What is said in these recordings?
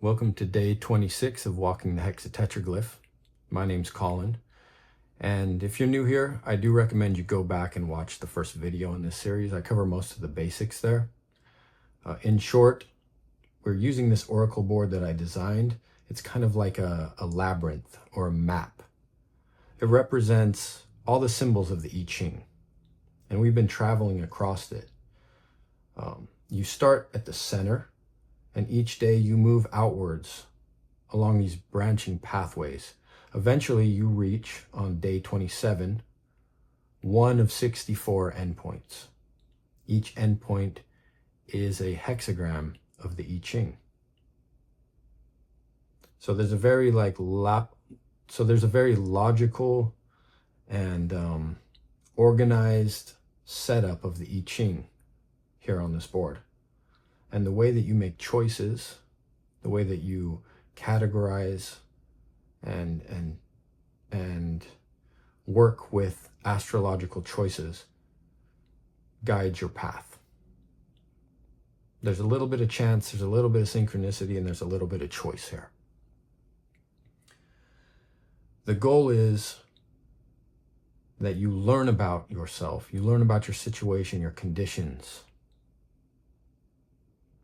Welcome to day 26 of walking the Hexatetraglyph. My name's Colin, and if you're new here, I do recommend you go back and watch the first video in this series. I cover most of the basics there. In short, we're using this oracle board that I designed. It's kind of like a labyrinth or a map. It represents all the symbols of the I Ching, and we've been traveling across it. You start at the center, and each day you move outwards along these branching pathways. Eventually you reach, on day 27, one of 64 endpoints. Each endpoint is a hexagram of the I Ching. So there's a very logical and organized setup of the I Ching here on this board. And the way that you make choices, the way that you categorize and work with astrological choices guides your path. There's a little bit of chance, there's a little bit of synchronicity, and there's a little bit of choice here. The goal is that you learn about yourself, you learn about your situation, your conditions.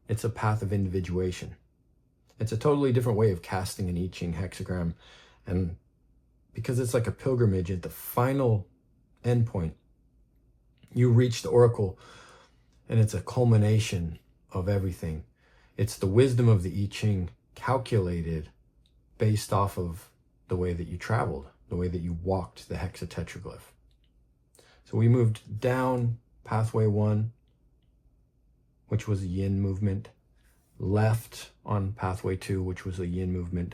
It's a path of individuation. It's a totally different way of casting an I Ching hexagram. And because it's like a pilgrimage, at the final endpoint, you reach the oracle, and it's a culmination of everything. It's the wisdom of the I Ching calculated based off of the way that you traveled, the way that you walked the hexatetraglyph. So we moved down pathway 1, which was a yin movement, left on pathway 2, which was a yin movement,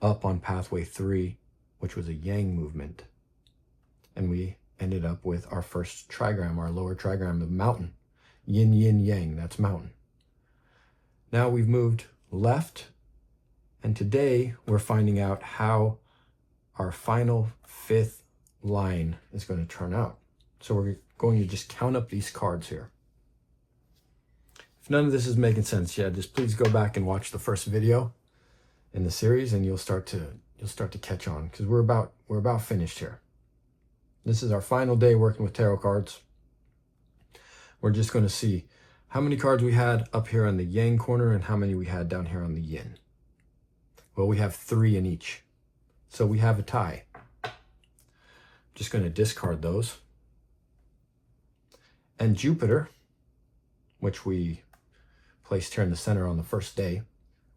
up on pathway 3, which was a yang movement. And we ended up with our first trigram, our lower trigram of mountain. Yin, yin, yang, that's mountain. Now we've moved left, and today we're finding out how our final 5th line is going to turn out. So we're going to just count up these cards here. If none of this is making sense yet, just please go back and watch the first video in the series, and you'll start to catch on, because we're about finished here. This is our final day working with tarot cards. We're just going to see how many cards we had up here on the yang corner and how many we had down here on the yin. Well, we have 3 in each, so we have a tie. Just going to discard those. And Jupiter, which we placed here in the center on the first day,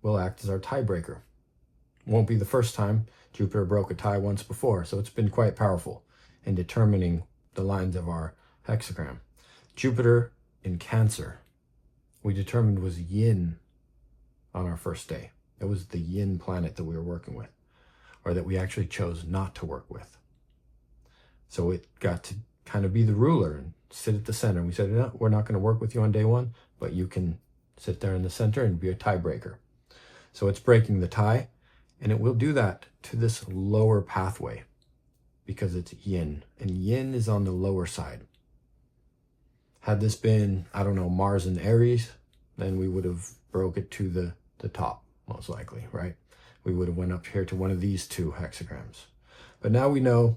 will act as our tiebreaker. Won't be the first time. Jupiter broke a tie once before, so it's been quite powerful in determining the lines of our hexagram. Jupiter in Cancer, we determined was yin on our first day. It was the yin planet that we were working with, or that we actually chose not to work with. So it got to kind of be the ruler and sit at the center. We said, no, we're not going to work with you on day 1, but you can sit there in the center and be a tiebreaker. So it's breaking the tie, and it will do that to this lower pathway because it's yin, and yin is on the lower side. Had this been, I don't know, Mars and Aries, then we would have broke it to the top, most likely, right? We would have went up here to one of these 2 hexagrams. But now we know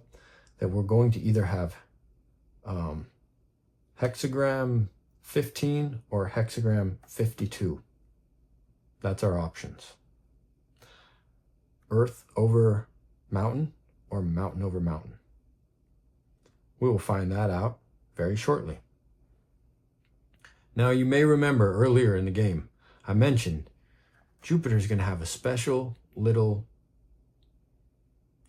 that we're going to either have hexagram 15 or hexagram 52. That's our options. Earth over mountain or mountain over mountain. We will find that out very shortly. Now, you may remember earlier in the game, I mentioned Jupiter is going to have a special little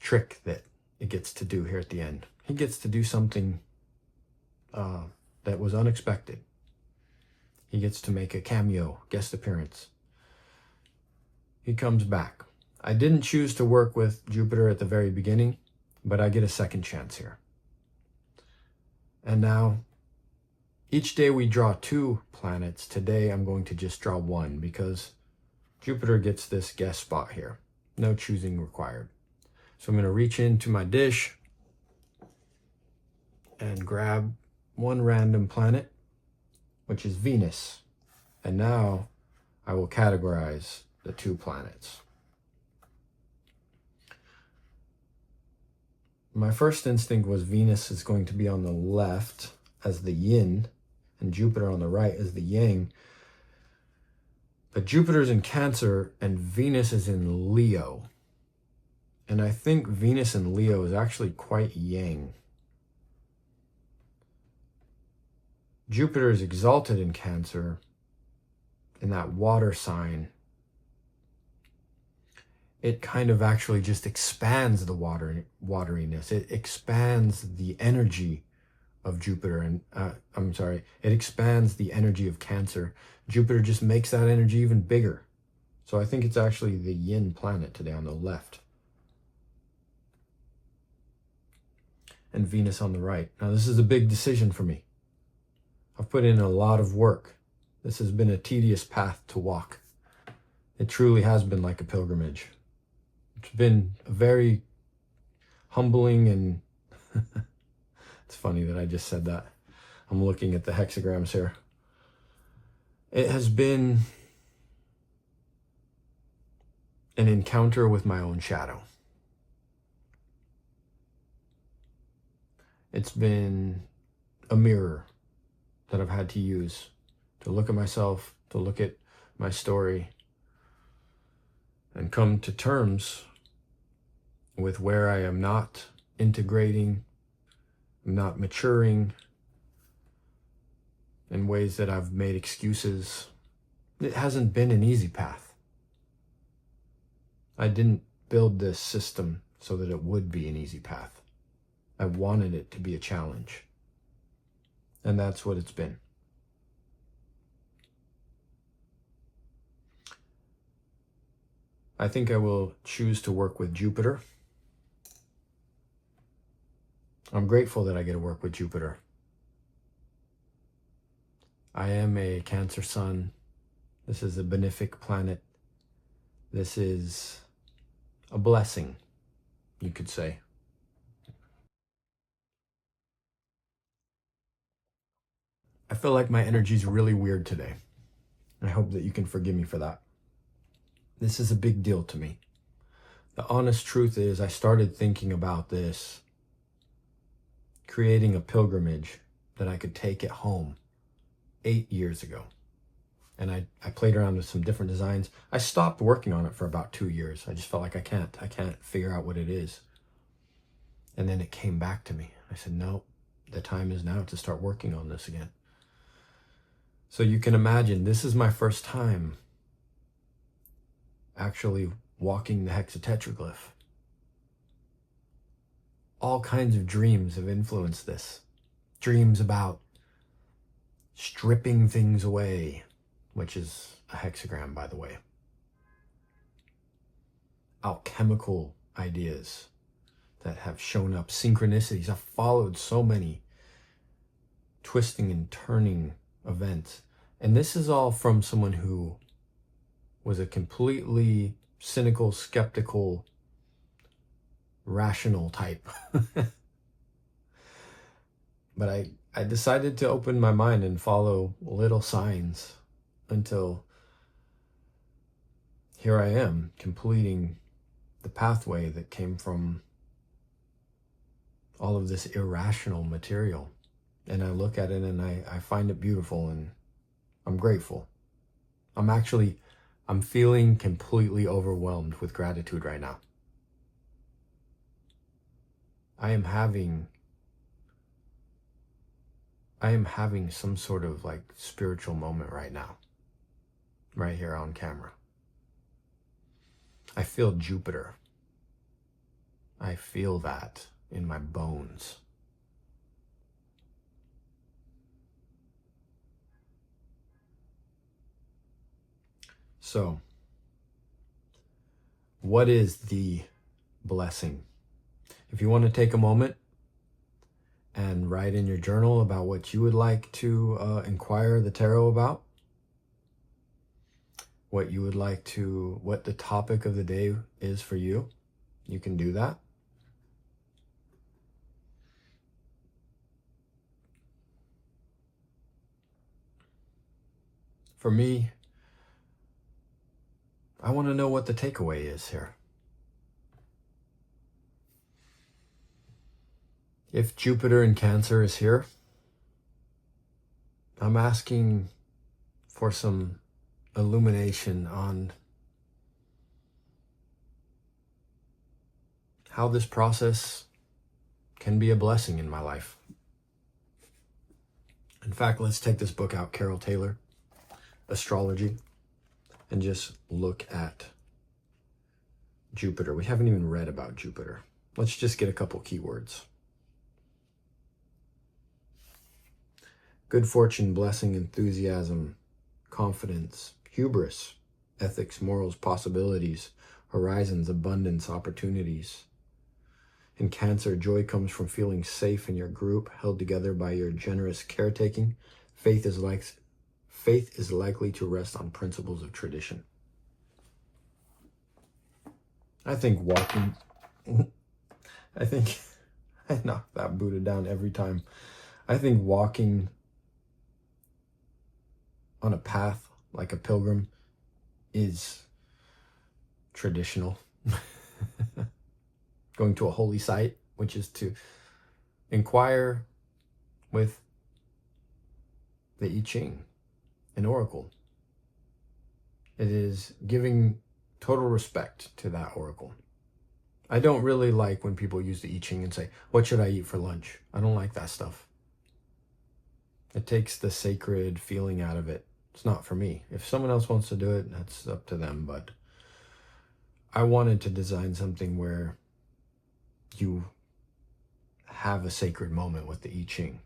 trick that it gets to do here at the end. He gets to do something that was unexpected. He gets to make a cameo, guest appearance. He comes back. I didn't choose to work with Jupiter at the very beginning, but I get a second chance here. And now, each day we draw 2 planets. Today I'm going to just draw 1 because Jupiter gets this guest spot here. No choosing required. So I'm going to reach into my dish and grab 1 random planet, which is Venus. And now I will categorize the two planets. My first instinct was Venus is going to be on the left as the yin and Jupiter on the right as the yang. But Jupiter's in Cancer and Venus is in Leo. And I think Venus in Leo is actually quite yang. Jupiter is exalted in Cancer, in that water sign. It kind of actually just expands the wateriness. It expands the energy of Jupiter. And it expands the energy of Cancer. Jupiter just makes that energy even bigger. So I think it's actually the yin planet today on the left. And Venus on the right. Now this is a big decision for me. I've put in a lot of work. This has been a tedious path to walk. It truly has been like a pilgrimage. It's been a very humbling and it's funny that I just said that. I'm looking at the hexagrams here. It has been an encounter with my own shadow. It's been a mirror that I've had to use to look at myself, to look at my story, and come to terms with where I am not integrating, not maturing, in ways that I've made excuses. It hasn't been an easy path. I didn't build this system so that it would be an easy path. I wanted it to be a challenge. And that's what it's been. I think I will choose to work with Jupiter. I'm grateful that I get to work with Jupiter. I am a Cancer sun. This is a benefic planet. This is a blessing, you could say. I feel like my energy is really weird today. I hope that you can forgive me for that. This is a big deal to me. The honest truth is I started thinking about this, creating a pilgrimage that I could take it home 8 years ago. And I played around with some different designs. I stopped working on it for about 2 years. I just felt like I can't figure out what it is. And then it came back to me. I said, no, the time is now to start working on this again. So you can imagine, this is my first time actually walking the hexatetraglyph. All kinds of dreams have influenced this. Dreams about stripping things away, which is a hexagram, by the way. Alchemical ideas that have shown up. Synchronicities. I've followed so many twisting and turning events. And this is all from someone who was a completely cynical, skeptical, rational type. But I decided to open my mind and follow little signs until here I am, completing the pathway that came from all of this irrational material. And I look at it and I find it beautiful and I'm grateful. I'm feeling completely overwhelmed with gratitude right now. I am having some sort of like spiritual moment right now, right here on camera. I feel Jupiter. I feel that in my bones. So, what is the blessing? If you want to take a moment and write in your journal about what you would like to inquire the tarot about, what the topic of the day is for you, you can do that. For me, I want to know what the takeaway is here. If Jupiter in Cancer is here, I'm asking for some illumination on how this process can be a blessing in my life. In fact, let's take this book out, Carol Taylor, Astrology, and just look at Jupiter. We haven't even read about Jupiter. Let's just get a couple keywords. Good fortune, blessing, enthusiasm, confidence, hubris, ethics, morals, possibilities, horizons, abundance, opportunities. In Cancer, joy comes from feeling safe in your group, held together by your generous caretaking. Faith is likely to rest on principles of tradition. I think walking, I knock that Buddha down every time. I think walking on a path like a pilgrim is traditional. Going to a holy site, which is to inquire with the I Ching, an oracle. It is giving total respect to that oracle. I don't really like when people use the I Ching and say, what should I eat for lunch? I don't like that stuff. It takes the sacred feeling out of it. It's not for me. If someone else wants to do it, that's up to them. But I wanted to design something where you have a sacred moment with the I Ching.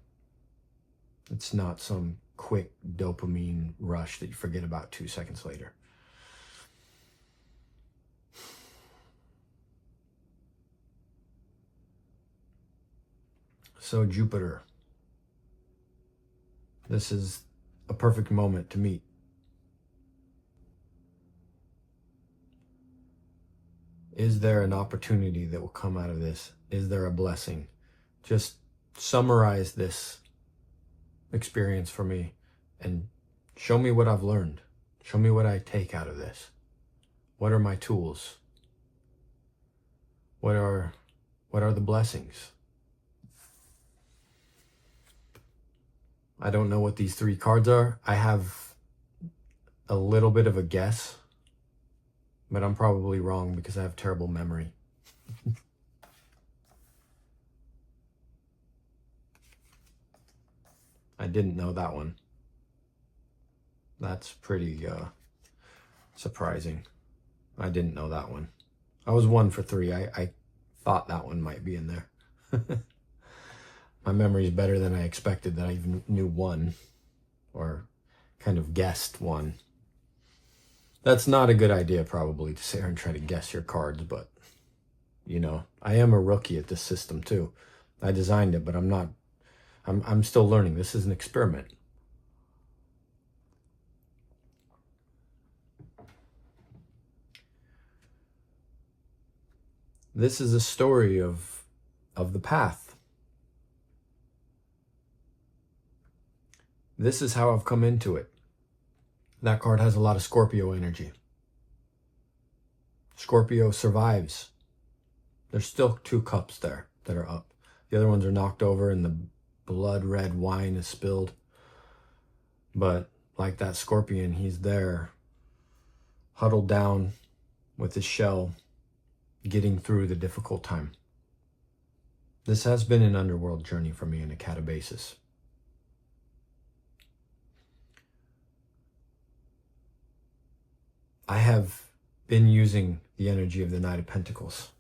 It's not some quick dopamine rush that you forget about 2 seconds later. So Jupiter, this is a perfect moment to meet. Is there an opportunity that will come out of this? Is there a blessing? Just summarize this experience for me and show me what I've learned. Show me what I take out of this. What are my tools? What are the blessings? I don't know what these 3 cards are. I have a little bit of a guess, but I'm probably wrong because I have terrible memory. I didn't know that one. That's pretty surprising. I didn't know that one. I was 1 for 3. I thought that one might be in there. My memory is better than I expected that I even knew 1 or kind of guessed 1. That's not a good idea probably to sit here and try to guess your cards, but you know, I am a rookie at this system too. I designed it, but I'm still learning. This is an experiment. This is a story of the path. This is how I've come into it. That card has a lot of Scorpio energy. Scorpio survives. There's still 2 cups there that are up. The other ones are knocked over and the blood red wine is spilled. But like that scorpion, he's there, huddled down with his shell, getting through the difficult time. This has been an underworld journey for me in a catabasis. I have been using the energy of the Knight of Pentacles,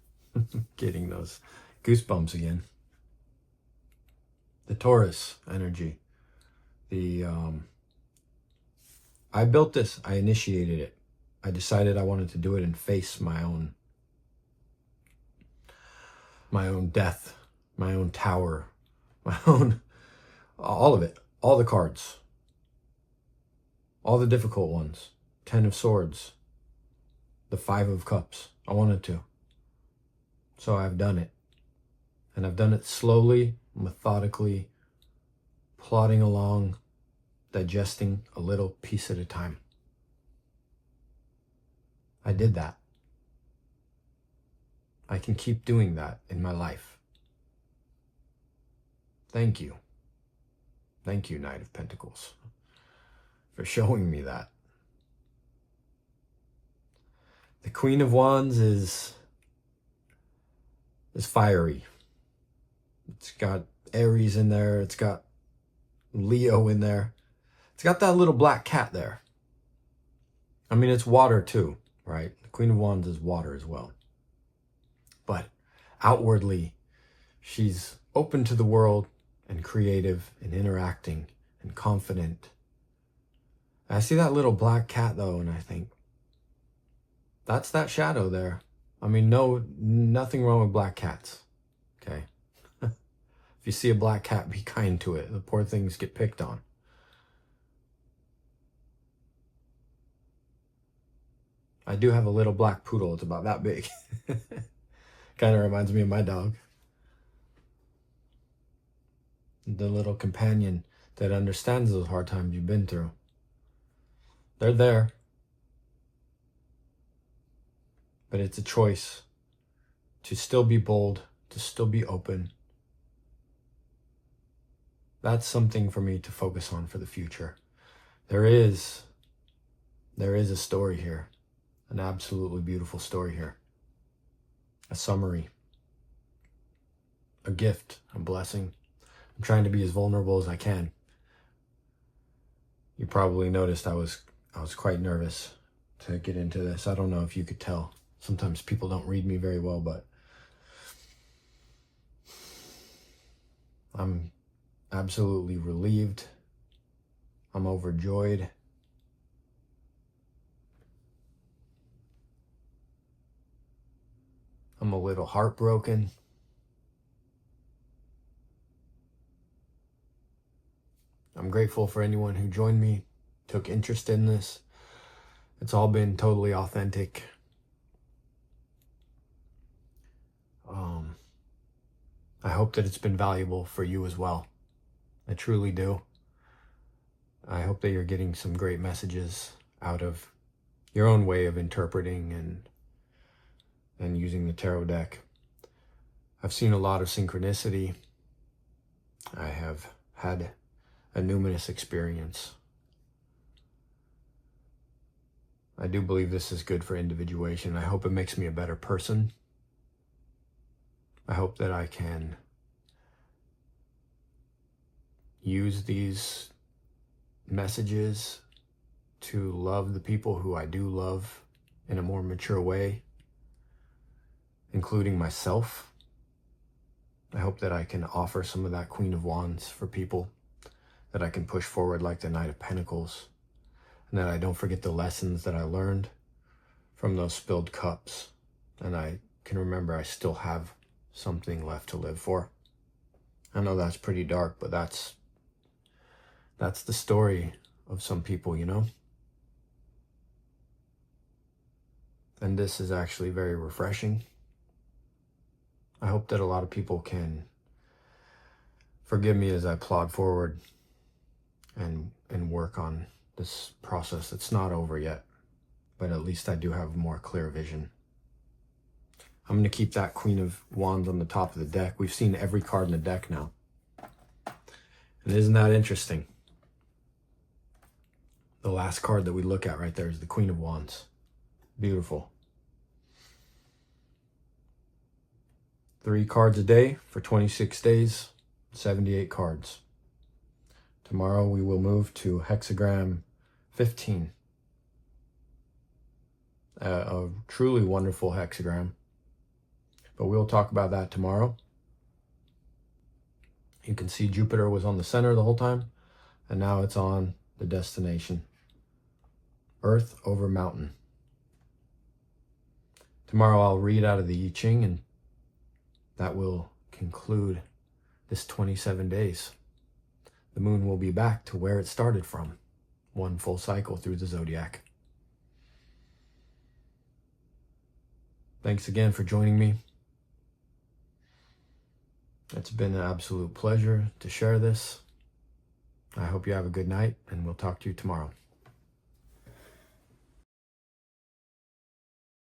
getting those goosebumps again. The Taurus energy. I built this, I initiated it. I decided I wanted to do it and face my own death, my own tower, all of it, all the cards, all the difficult ones, 10 of Swords, the 5 of Cups. I wanted to. So I've done it. And I've done it slowly, methodically, plodding along, digesting a little piece at a time. I did that. I can keep doing that in my life. Thank you. Thank you, Knight of Pentacles, for showing me that. The Queen of Wands is fiery. It's got Aries in there. It's got Leo in there. It's got that little black cat there. I mean, it's water too, right? The Queen of Wands is water as well. But outwardly, she's open to the world and creative and interacting and confident. I see that little black cat though, and I think, that's that shadow there. I mean, nothing wrong with black cats, okay? If you see a black cat, be kind to it. The poor things get picked on. I do have a little black poodle. It's about that big. Kind of reminds me of my dog. The little companion that understands those hard times you've been through. They're there. But it's a choice to still be bold, to still be open. That's something for me to focus on for the future. There is a story here, an absolutely beautiful story here. A summary, a gift, a blessing. I'm trying to be as vulnerable as I can. You probably noticed I was quite nervous to get into this. I don't know if you could tell. Sometimes people don't read me very well, but I'm absolutely relieved. I'm overjoyed. I'm a little heartbroken. I'm grateful for anyone who joined me, took interest in this. It's all been totally authentic. I hope that it's been valuable for you as well. I truly do. I hope that you're getting some great messages out of your own way of interpreting and using the tarot deck. I've seen a lot of synchronicity. I have had a numinous experience. I do believe this is good for individuation. I hope it makes me a better person. I hope that I can use these messages to love the people who I do love in a more mature way, including myself. I hope that I can offer some of that Queen of Wands for people, that I can push forward like the Knight of Pentacles, and that I don't forget the lessons that I learned from those spilled cups, and I can remember I still have something left to live for. I know that's pretty dark, but that's the story of some people, you know? And this is actually very refreshing. I hope that a lot of people can forgive me as I plod forward and work on this process. It's not over yet, but at least I do have more clear vision. I'm going to keep that Queen of Wands on the top of the deck. We've seen every card in the deck now. And isn't that interesting? The last card that we look at right there is the Queen of Wands. Beautiful. 3 cards a day for 26 days, 78 cards. Tomorrow we will move to hexagram 15. A truly wonderful hexagram. But we'll talk about that tomorrow. You can see Jupiter was on the center the whole time, and now it's on the destination. Earth over mountain. Tomorrow I'll read out of the I Ching, and that will conclude this 27 days. The moon will be back to where it started from, one full cycle through the zodiac. Thanks again for joining me. It's been an absolute pleasure to share this. I hope you have a good night, and we'll talk to you tomorrow.